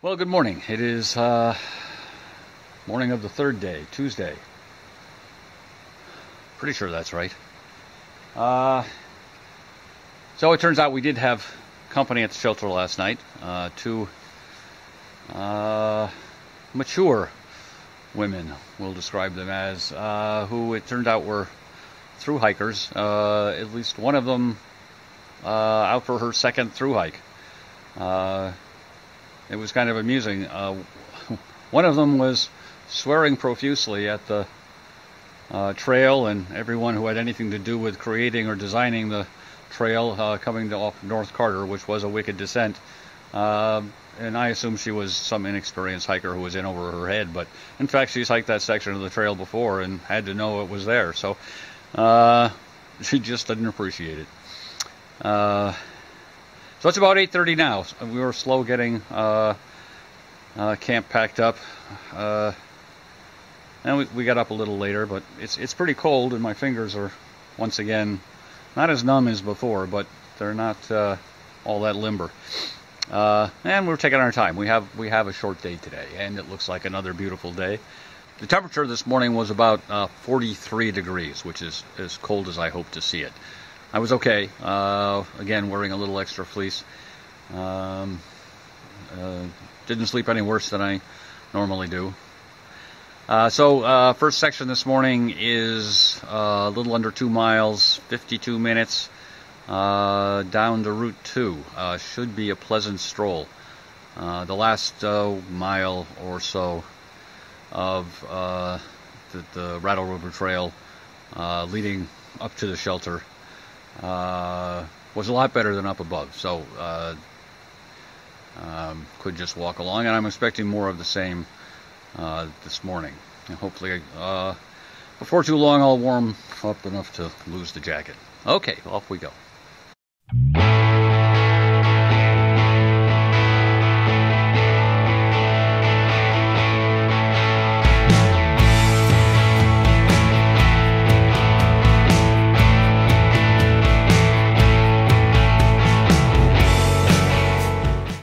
Well, good morning. It is morning of the third day, Tuesday. Pretty sure that's right. So it turns out we did have company at the shelter last night. Two mature women, we'll describe them as, who it turned out were thru hikers. At least one of them out for her second thru hike. It was kind of amusing. One of them was swearing profusely at the trail and everyone who had anything to do with creating or designing the trail coming to off North Carter, which was a wicked descent. And I assume she was some inexperienced hiker who was in over her head, but in fact she's hiked that section of the trail before and had to know it was there, so she just didn't appreciate it. So it's about 8:30 now. We were slow getting camp packed up, and we got up a little later, but it's pretty cold and my fingers are once again not as numb as before, but they're not all that limber. And we're taking our time. We have a short day today, and it looks like another beautiful day. The temperature this morning was about 43 degrees, which is as cold as I hope to see it. I was okay, again wearing a little extra fleece. Didn't sleep any worse than I normally do. So first section this morning is a little under 2 miles, 52 minutes, down to Route 2. Should be a pleasant stroll. The last mile or so of the Rattle River Trail leading up to the shelter was a lot better than up above, so could just walk along, and I'm expecting more of the same this morning, and hopefully before too long I'll warm up enough to lose the jacket. Okay, off we go.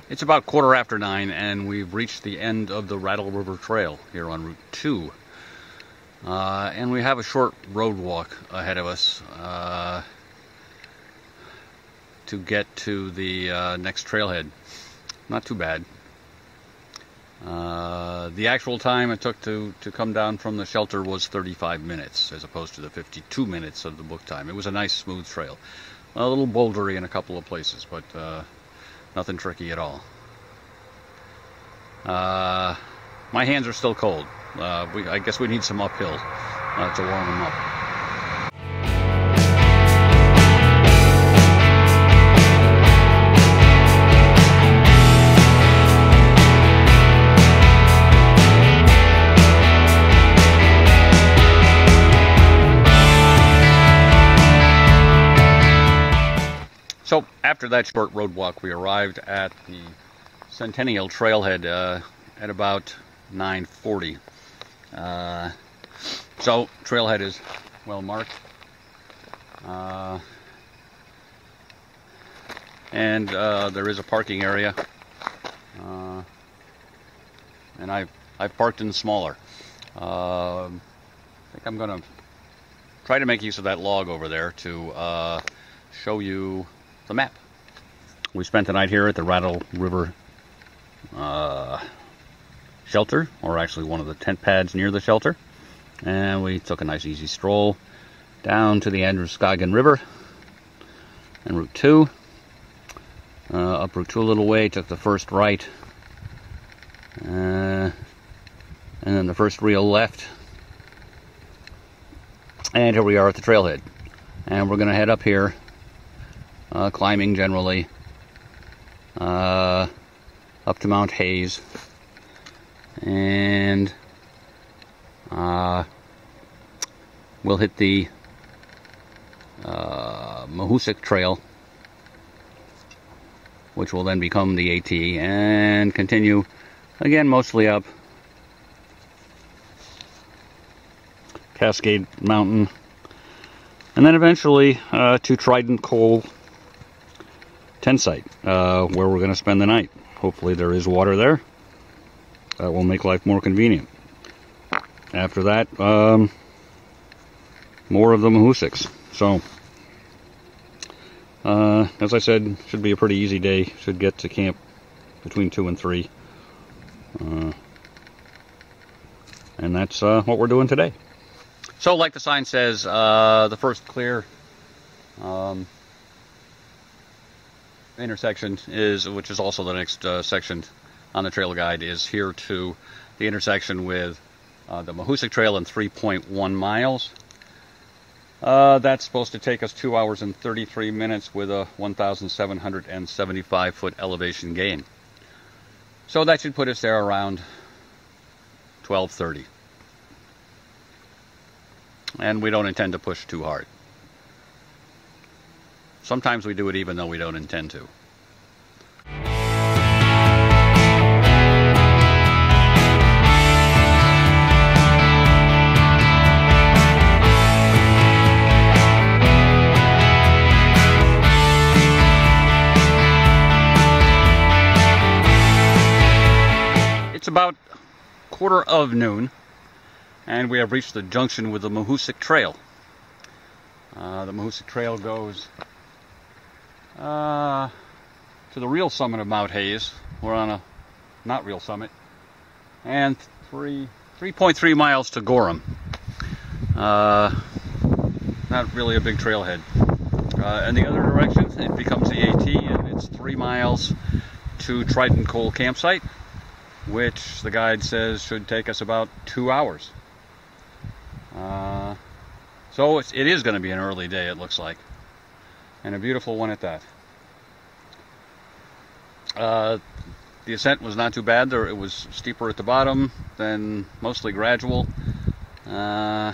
It's about 9:15, and we've reached the end of the Rattle River Trail here on Route 2. And we have a short road walk ahead of us to get to the next trailhead. Not too bad. The actual time it took to come down from the shelter was 35 minutes, as opposed to the 52 minutes of the book time. It was a nice, smooth trail. A little bouldery in a couple of places, but nothing tricky at all. My hands are still cold. I guess we need some uphill to warm them up. So after that short road walk, we arrived at the Centennial Trailhead at about 9:40. So trailhead is well marked, and there is a parking area, and I've parked in smaller. I think I'm going to try to make use of that log over there to show you the map. We spent the night here at the Rattle River shelter, or actually one of the tent pads near the shelter, and we took a nice easy stroll down to the Androscoggin River and Route 2. Up Route 2 a little way, took the first right, and then the first real left, and here we are at the trailhead, and we're going to head up here, climbing generally, up to Mount Hayes, and we'll hit the Mahoosuc Trail, which will then become the AT, and continue again mostly up Cascade Mountain, and then eventually to Trident Col Campsite, where we're going to spend the night. Hopefully there is water there. That will make life more convenient. After that, more of the Mahusiks. So, as I said, should be a pretty easy day. Should get to camp between 2 and 3. And that's what we're doing today. So, like the sign says, the first clear intersection is, which is also the next section on the trail guide, is here to the intersection with the Mahusik Trail in 3.1 miles. That's supposed to take us 2 hours and 33 minutes with a 1,775 foot elevation gain. So that should put us there around 12:30. And we don't intend to push too hard. Sometimes we do it even though we don't intend to. It's about 12:15, and we have reached the junction with the Mahusik Trail. The Mahusik Trail goes to the real summit of Mount Hayes. We're on a not real summit, and 3.3 miles to Gorham. Not really a big trailhead. In the other direction, it becomes the AT, and it's 3 miles to Trident Col Campsite, which the guide says should take us about 2 hours. So it is going to be an early day, it looks like, and a beautiful one at that. The ascent was not too bad. It was steeper at the bottom, then mostly gradual. The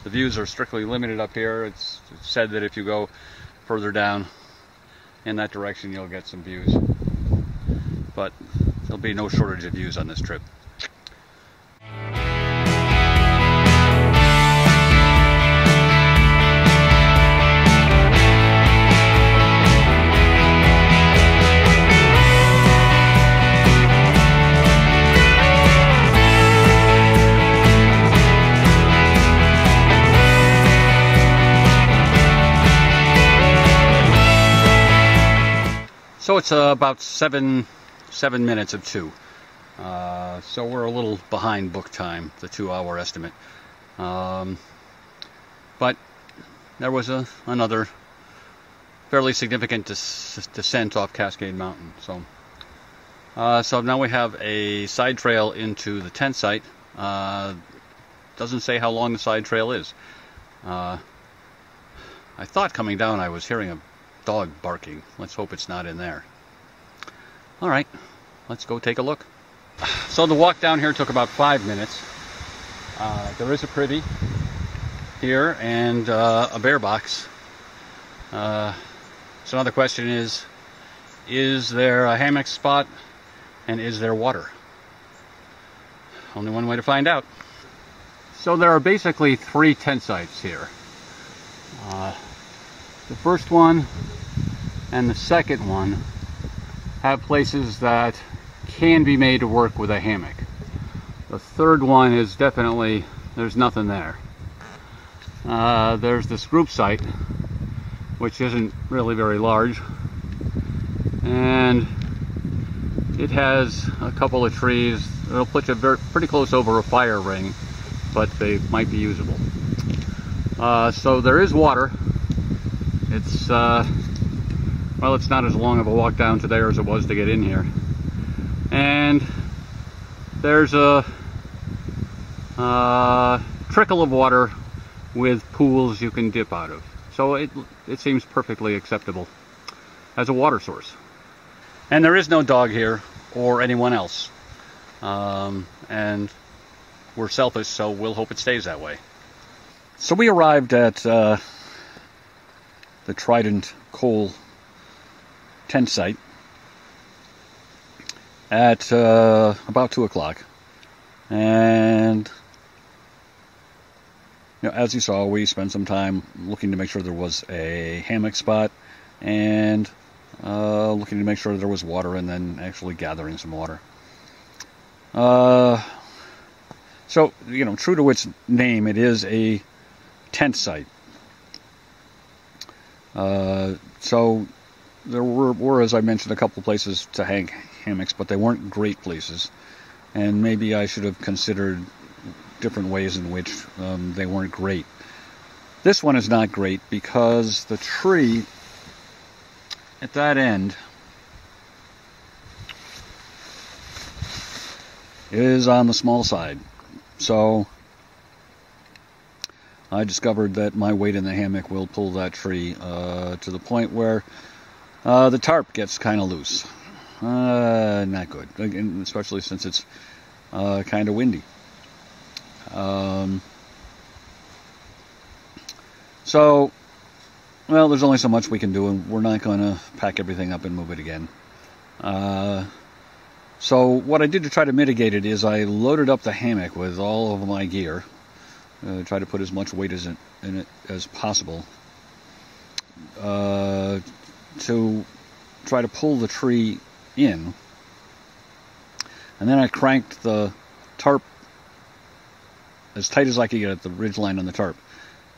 views are strictly limited up here. It's said that if you go further down in that direction, you'll get some views. But there'll be no shortage of views on this trip. So it's about 7 minutes of 2. So we're a little behind book time, the 2-hour estimate. But there was another fairly significant descent off Cascade Mountain. So now we have a side trail into the tent site. Doesn't say how long the side trail is. I thought coming down I was hearing a dog barking. Let's hope it's not in there. All right, let's go take a look. So the walk down here took about 5 minutes. There is a privy here and a bear box. So now the question is there a hammock spot and is there water? Only one way to find out. So there are basically 3 tent sites here. The first one and the second one have places that can be made to work with a hammock. The third one is definitely, there's nothing there. There's this group site, which isn't really very large, and it has a couple of trees. It'll put you pretty close over a fire ring, but they might be usable. So there is water. It's well, it's not as long of a walk down to there as it was to get in here, and there's a trickle of water with pools you can dip out of. So it seems perfectly acceptable as a water source. And there is no dog here or anyone else, and we're selfish, so we'll hope it stays that way. So we arrived at the Trident Col tent site at about 2 o'clock, and as you saw, we spent some time looking to make sure there was a hammock spot and looking to make sure there was water, and then actually gathering some water. So, true to its name, it is a tent site. So there were, as I mentioned, a couple places to hang hammocks, but they weren't great places. And maybe I should have considered different ways in which they weren't great. This one is not great because the tree at that end is on the small side. So I discovered that my weight in the hammock will pull that tree to the point where the tarp gets kind of loose. Not good, especially since it's kind of windy. So, well, there's only so much we can do, and we're not going to pack everything up and move it again. So what I did to try to mitigate it is I loaded up the hammock with all of my gear, try to put as much weight in it as possible, to try to pull the tree in. And then I cranked the tarp as tight as I could get at the ridgeline on the tarp.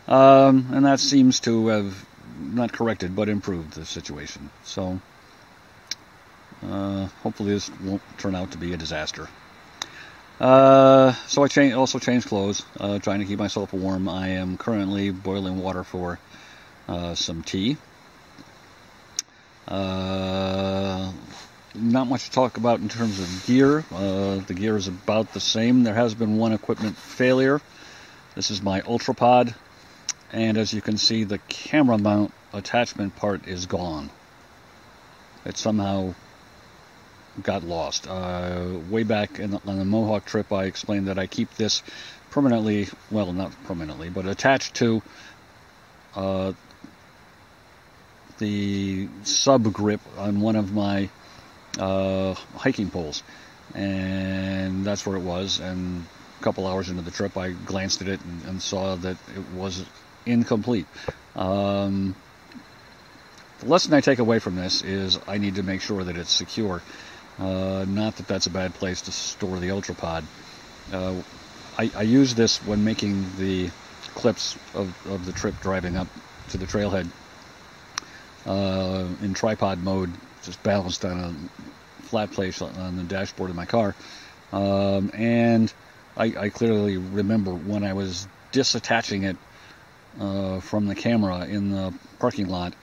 And that seems to have not corrected, but improved the situation. So hopefully this won't turn out to be a disaster. So I also changed clothes, trying to keep myself warm. I am currently boiling water for some tea. Not much to talk about in terms of gear. The gear is about the same. There has been one equipment failure. This is my Ultrapod, and as you can see, the camera mount attachment part is gone. It somehow got lost. Way back on the Mohawk trip, I explained that I keep this permanently, well, not permanently, but attached to the sub grip on one of my hiking poles, and that's where it was. And a couple hours into the trip, I glanced at it and saw that it was incomplete. The lesson I take away from this is I need to make sure that it's secure. Not that that's a bad place to store the Ultrapod. I use this when making the clips of the trip driving up to the trailhead in tripod mode, just balanced on a flat place on the dashboard of my car. And I clearly remember when I was disattaching it from the camera in the parking lot,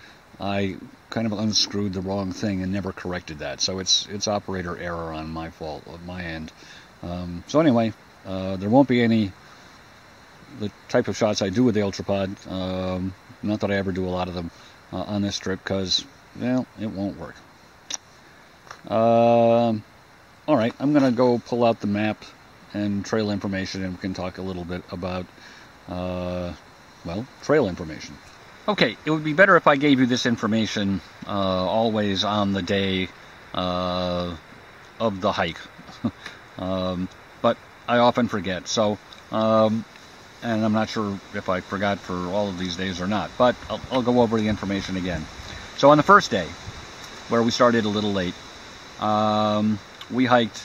I kind of unscrewed the wrong thing and never corrected that. So it's operator error on my fault, on my end. So anyway, there won't be the type of shots I do with the Ultrapod. Not that I ever do a lot of them on this trip, because, well, it won't work. Alright, I'm going to go pull out the map and trail information, and we can talk a little bit about, well, trail information. Okay, it would be better if I gave you this information always on the day of the hike. But I often forget, so, and I'm not sure if I forgot for all of these days or not, but I'll go over the information again. So on the first day, where we started a little late, we hiked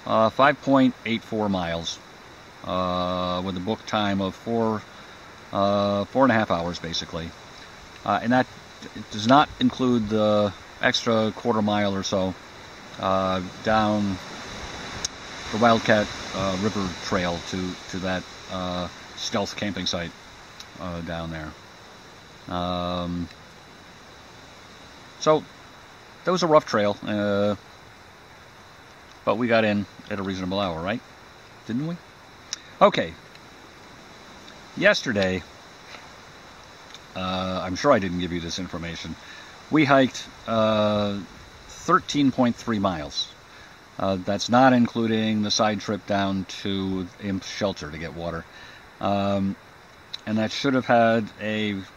5.84 miles with a book time of 4.5 hours, basically. And that does not include the extra quarter mile or so down the Wildcat River Trail to that stealth camping site down there. So that was a rough trail, but we got in at a reasonable hour, right? Didn't we? Okay. Yesterday, I'm sure I didn't give you this information, we hiked 13.3 miles. That's not including the side trip down to Imp Shelter to get water. And that should have had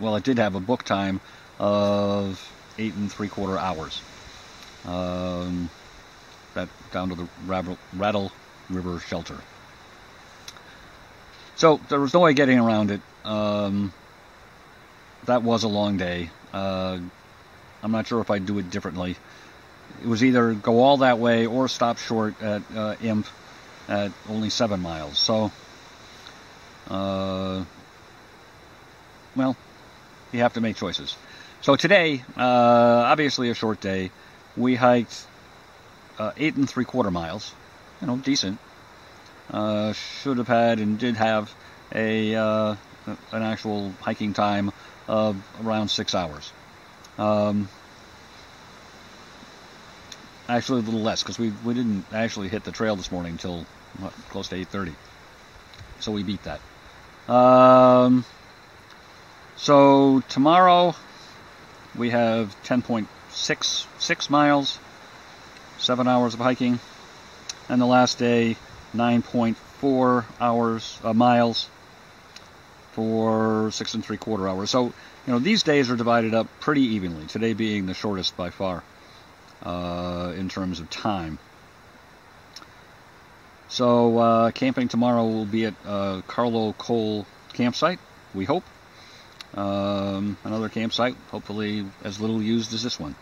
well, it did have a book time of 8 3/4 hours. That down to the Rattle River Shelter. So there was no way getting around it. That was a long day. I'm not sure if I'd do it differently. It was either go all that way or stop short at Imp at only 7 miles. So, well, you have to make choices. So today, obviously a short day, we hiked 8 3/4 miles. You know, decent. Should have had and did have an actual hiking time of around 6 hours. Actually a little less, because we didn't actually hit the trail this morning until close to 8:30. So we beat that. So tomorrow we have 10.66 miles, 7 hours of hiking, and the last day 9.4 miles for 6 3/4 hours. So, you know, these days are divided up pretty evenly, today being the shortest by far in terms of time. So camping tomorrow will be at Trident Col Campsite, we hope. Another campsite, hopefully as little used as this one.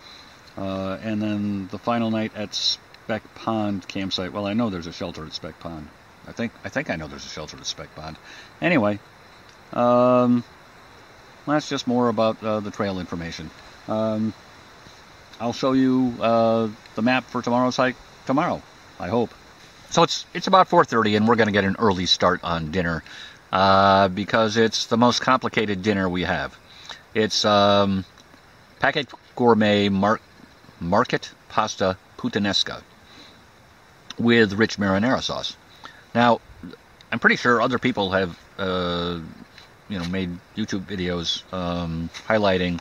And then the final night at Speck Pond Campsite. Well, I know there's a shelter at Speck Pond. I think I know there's a shelter at Speck Pond. Anyway, that's just more about the trail information. I'll show you the map for tomorrow's hike tomorrow, I hope. So it's about 4:30, and we're going to get an early start on dinner because it's the most complicated dinner we have. It's Packit Gormet market pasta puttanesca with rich marinara sauce. Now, I'm pretty sure other people have made YouTube videos highlighting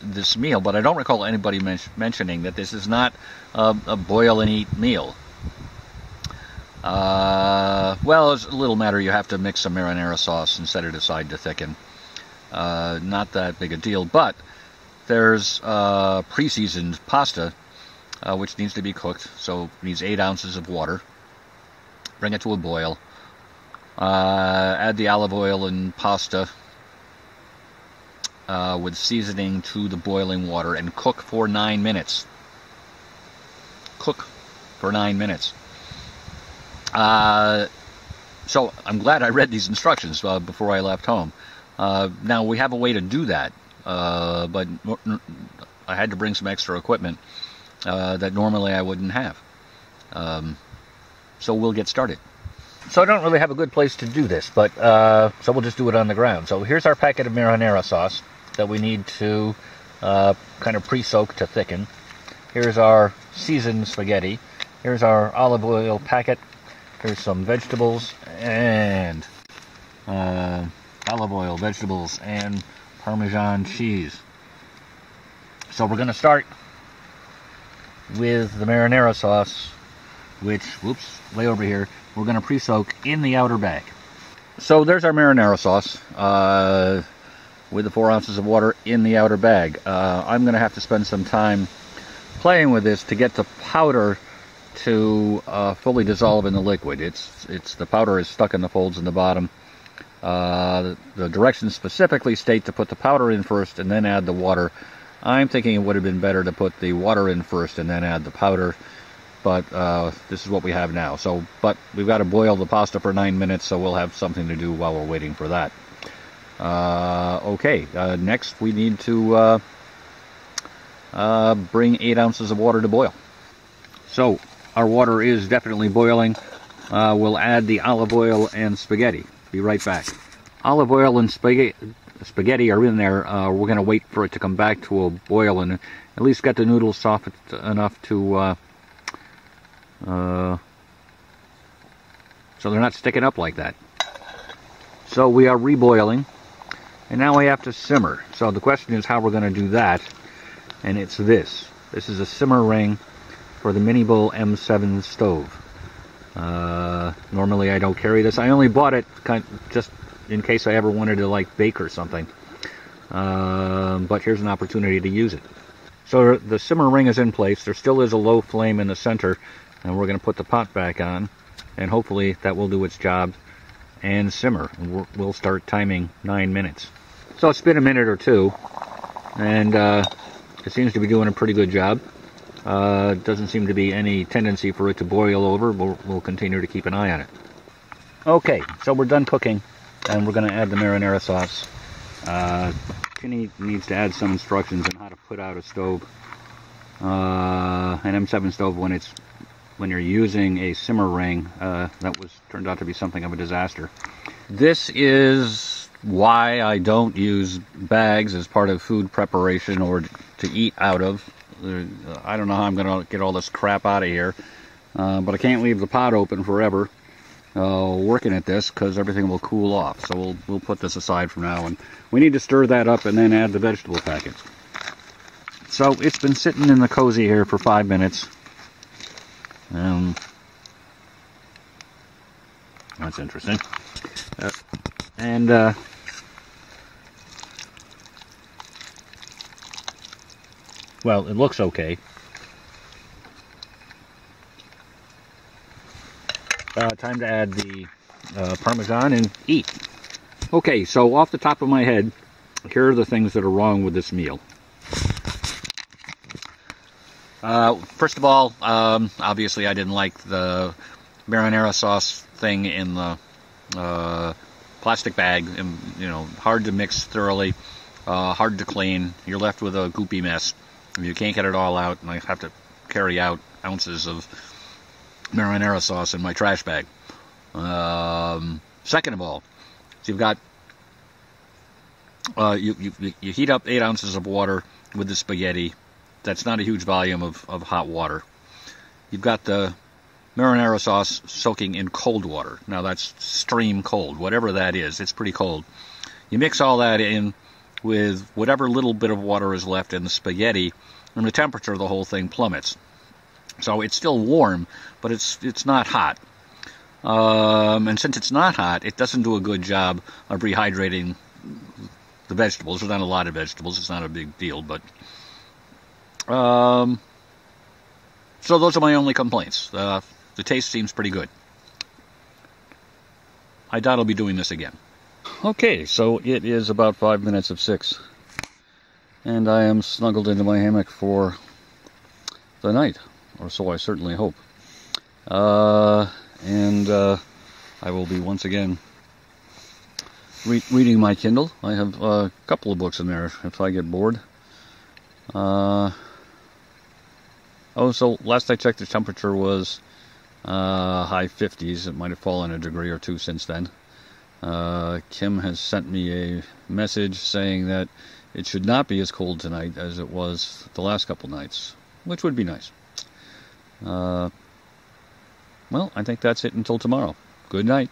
this meal, but I don't recall anybody mentioning that this is not a boil and eat meal. Well, it's a little matter. You have to mix some marinara sauce and set it aside to thicken. Not that big a deal, but there's pre-seasoned pasta which needs to be cooked, so it needs 8 ounces of water. Bring it to a boil. Add the olive oil and pasta with seasoning to the boiling water and cook for 9 minutes. Cook for 9 minutes. So I'm glad I read these instructions before I left home. Now we have a way to do that, but I had to bring some extra equipment that normally I wouldn't have. So we'll get started. So I don't really have a good place to do this, but so we'll just do it on the ground. So here's our packet of marinara sauce that we need to kind of pre-soak to thicken. Here's our seasoned spaghetti. Here's our olive oil packet. Here's some vegetables and olive oil, vegetables, and Parmesan cheese. So we're going to start with the marinara sauce, which, whoops, way over here, we're going to pre-soak in the outer bag. So there's our marinara sauce with the 4 ounces of water in the outer bag. I'm going to have to spend some time playing with this to get the powder to fully dissolve in the liquid. It's the powder is stuck in the folds in the bottom. The directions specifically state to put the powder in first and then add the water. I'm thinking it would have been better to put the water in first and then add the powder, but this is what we have now. So, but we've got to boil the pasta for 9 minutes, so we'll have something to do while we're waiting for that. Okay, next we need to bring 8 ounces of water to boil. So our water is definitely boiling. We'll add the olive oil and spaghetti. Be right back. Olive oil and spaghetti are in there. We're going to wait for it to come back to a boil and at least get the noodles soft enough to so they're not sticking up like that. So we are reboiling, and now we have to simmer. So the question is how we're going to do that, and it's this. This is a simmer ring for the Mini Bull M7 stove. Normally I don't carry this. I only bought it just in case I ever wanted to like bake or something. But here's an opportunity to use it. So the simmer ring is in place. There still is a low flame in the center, and we're going to put the pot back on, and hopefully that will do its job and simmer. And we'll start timing 9 minutes. So it's been a minute or two, and it seems to be doing a pretty good job. Doesn't seem to be any tendency for it to boil over. We'll continue to keep an eye on it. Okay, so we're done cooking, and we're going to add the marinara sauce. Kenny needs to add some instructions on how to put out a stove, an M7 stove, when you're using a simmer ring. That turned out to be something of a disaster. This is why I don't use bags as part of food preparation or to eat out of. I don't know how I'm going to get all this crap out of here, but I can't leave the pot open forever working at this, because everything will cool off. So we'll put this aside for now, and we need to stir that up and then add the vegetable packets. So it's been sitting in the cozy here for 5 minutes. That's interesting. Well, it looks okay. Time to add the Parmesan and eat. Okay, so off the top of my head, here are the things that are wrong with this meal. First of all, obviously I didn't like the marinara sauce thing in the plastic bag. And, hard to mix thoroughly, hard to clean. You're left with a goopy mess. You can't get it all out, and I have to carry out ounces of marinara sauce in my trash bag. Second of all, so you've got you heat up 8 ounces of water with the spaghetti. That's not a huge volume of hot water. You've got the marinara sauce soaking in cold water. Now that's stream cold, whatever that is. It's pretty cold. You mix all that in with whatever little bit of water is left in the spaghetti, and the temperature of the whole thing plummets. So it's still warm, but it's not hot. And since it's not hot, it doesn't do a good job of rehydrating the vegetables. There's not a lot of vegetables. It's not a big deal, but so those are my only complaints. The taste seems pretty good. I doubt I'll be doing this again. Okay, so it is about 5 minutes of 6, and I am snuggled into my hammock for the night, or so I certainly hope. And I will be once again reading my Kindle. I have a couple of books in there if I get bored. Oh, so last I checked, the temperature was high 50s. It might have fallen a degree or two since then. Kim has sent me a message saying that it should not be as cold tonight as it was the last couple nights, which would be nice. Well, I think that's it until tomorrow. Good night.